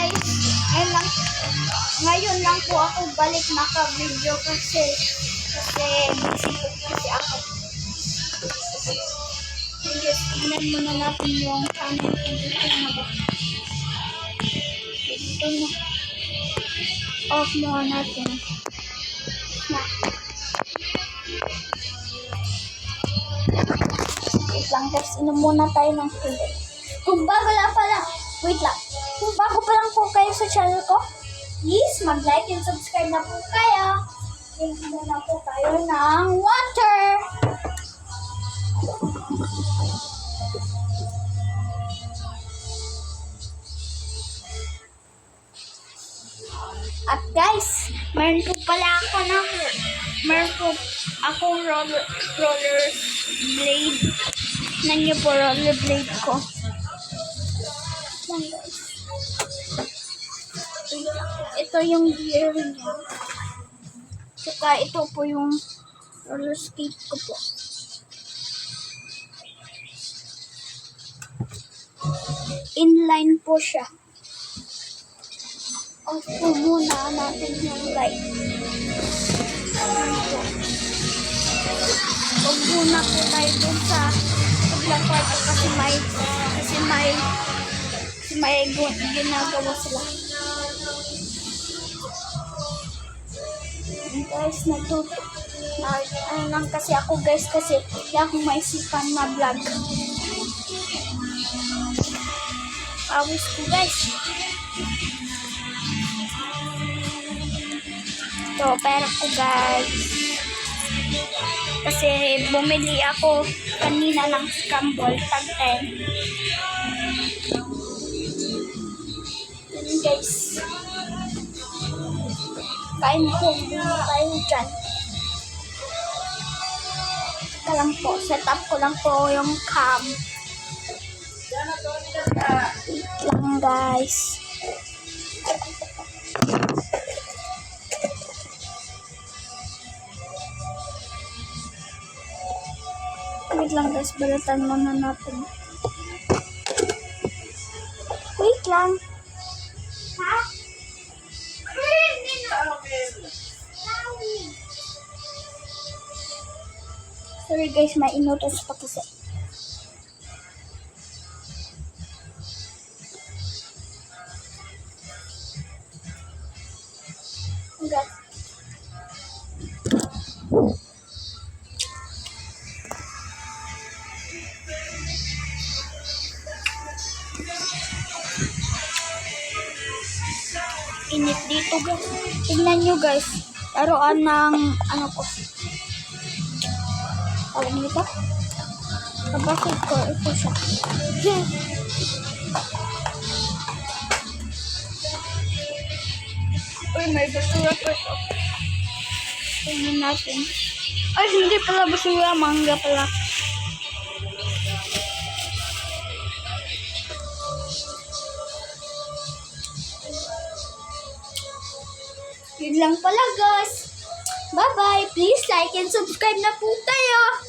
guys. Ngayon lang po ako balik naka-video kasi busy po kasi ako. Guys, tingnan muna natin yung channel ko dito na ba. Dito na. Off muna natin. Na. Wait lang guys, inom muna tayo ng tubig. Kung bago lang pala, wait lang. Kung bago pa lang po kayo sa channel ko, please mag-like and subscribe na po kayo. Drink muna po tayo ng water. At guys, meron po akong roller blade. Tignan niyo po roller blade ko. Yan guys. Ito yung gear niya. Saka ito po yung roller skate ko po. Inline po siya. Off po muna natin yung light. Huwag muna po tayo dun sa paglang kwarto kasi may ginagawa sila. Guys, ano lang kasi ako guys kasi hindi ako maisipan na vlog. Pawis ko guys. Ito, pera ko guys. Kasi bumili ako kanina ng scramble tag 10. Yan guys. Kain po muna tayo dyan. Ito lang po. Set up ko lang po yung cam. Wait lang guys. Wait lang guys. Balatan muna natin. Wait lang. Ha? Sorry guys, may inutos pa kasi. Hanggat. Init dito guys. Tingnan nyo guys. Laruan ng ano ko. Tawag nito? Kabasit ko. Ito siya. Uy, may basura po ito. Tingnan natin. Ay, hindi pala basura. Mangga pala. Yun lang pala guys. Bye-bye. Please like and subscribe na po tayo.